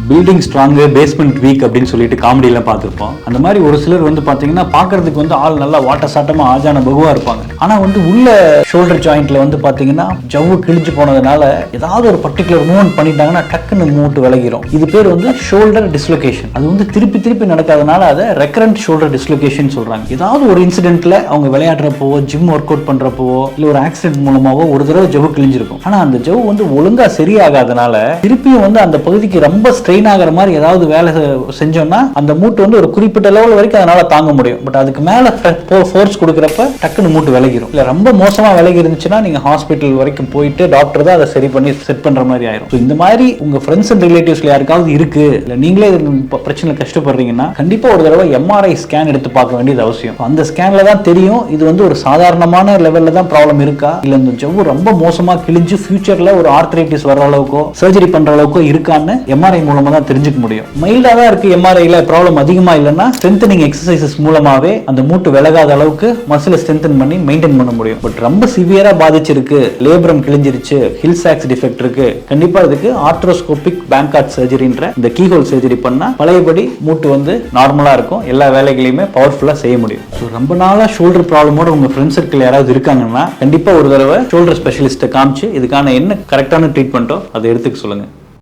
Building strong basement weak அப்படின்னு சொல்லிட்டு காமெடியெல்லாம் பார்த்துருப்போம். அந்த மாதிரி ஒரு சிலர் வந்து பார்த்தீங்கன்னா பார்க்கறதுக்கு வந்து ஆள் நல்லா வாட்ட சாட்டமா ஆஜான பகுவா இருப்பாங்க. ஆனால் வந்து உள்ள ஷோல்டர் ஜாயிண்ட்ல வந்து பார்த்தீங்கன்னா ஜவ்வு கிழிஞ்சு போனதுனால ஏதாவது ஒரு பர்டிகுலர் மூவ்மெண்ட் பண்ணிட்டாங்கன்னா டக்குன்னு மூட்டு விலகிரும். இது பேர் வந்து ஷோல்டர் டிஸ்லொகேஷன். அது வந்து திருப்பி திருப்பி நடக்காதனால அதை ரெக்கரண்ட் ஷோல்டர் டிஸ்லொகேஷன் சொல்றாங்க. ஏதாவது ஒரு இன்சிடென்ட்ல அவங்க விளையாடுறப்போ, ஜிம் ஒர்க் அவுட் பண்றப்போ, இல்ல ஒரு ஆக்சிடென்ட் மூலமாவோ ஒரு தடவை ஜவ்வு கிழிஞ்சிருக்கும். ஆனா அந்த ஜவ்வு வந்து ஒழுங்கா சரியாகாதனால திருப்பியும் வந்து அந்த பகுதிக்கு ரொம்ப ஸ்ட்ரெயின் ஆகிற மாதிரி ஏதாவது வேலை செஞ்சோம்னா அந்த மூட்டு வந்து ஒரு குறிப்பிட்ட லெவல் வரைக்கும் அதனால தாங்க முடியும். பட் அதுக்கு மேல ஃபோர்ஸ் கொடுக்கறப்ப டக்குன்னு மூட்டு விலகிரும். இல்ல ரொம்ப மோசமா விலகி இருந்துச்சுன்னா நீங்க ஹாஸ்பிட்டல் வரைக்கும் போயிட்டு டாக்டர் தான் அதை சரி பண்ணி செட் பண்ற மாதிரி ஆயிரும். இந்த மாதிரி உங்க ஃப்ரெண்ட்ஸ் அண்ட் ரிலேட்டிவ்ஸ்ல யாருக்காவது இருக்கு, இல்ல நீங்களே பிரச்சனை கஷ்டப்படுறீங்கன்னா கண்டிப்பா ஒரு தடவை எம்ஆர்ஐ ஸ்கேன் எடுத்து பார்க்க வேண்டியது அவசியம். அந்த ஸ்கேன்ல தான் தெரியும் இது வந்து ஒரு சாதாரணமான லெவல்ல தான் ப்ராப்ளம் இருக்கா, இல்ல இந்த ஜவ்வு ரொம்ப மோசமா கிழிஞ்சு ஃபியூச்சர்ல ஒரு ஆர்த்ரைட்டிஸ் வர அளவுக்கோ சர்ஜரி பண்ற அளவுக்கோ இருக்கான்னு எம்ஆர்ஐ மூலமா தான் தெரிஞ்சுக்க முடியும். மைல்டா தான் இருக்கு எம்ஆர்ஐல, ப்ராப்ளம் அதிகமா இல்லைன்னா ஸ்ட்ரென்தனிங் எக்ஸசைசஸ் மூலமாவே அந்த மூட்டு விலகாத அளவுக்கு மசிலை ஸ்ட்ரென்தன் பண்ணி மெயின்டைன் பண்ண முடியும். பட் ரொம்ப சிவியரா பாதிச்சிருக்கு, லேப்ரம் கிழிஞ்சிருச்சு, ஹில் சாக்ஸ் டிஃபெக்ட் இருக்கு, கண்டிப்பா இதுக்கு ஆர்த்ரோஸ்கோபிக் பேங்கார்ட் சர்ஜரின்ற இந்த கீஹோல் சர்ஜரி பண்ணா பழையபடி மூட்டு வந்து நார்மலா இருக்கும், எல்லா வேலைகளையுமே பவர்ஃபுல்லா செய்ய முடியும். ரொம்ப நாளா ஷோல்டர் ப்ராப்ளமோட உங்க ஃப்ரெண்ட்ஸ் சர்க்கிள் யாராவது இருக்காங்கன்னா கண்டிப்பா ஒரு தடவை ஷோல்டர் ஸ்பெஷலிஸ்ட்டை காமிச்சு இதுக்கான என்ன கரெக்டான ட்ரீட்மெண்ட்டோ அதை எடுத்துக்க சொல்லுங்க.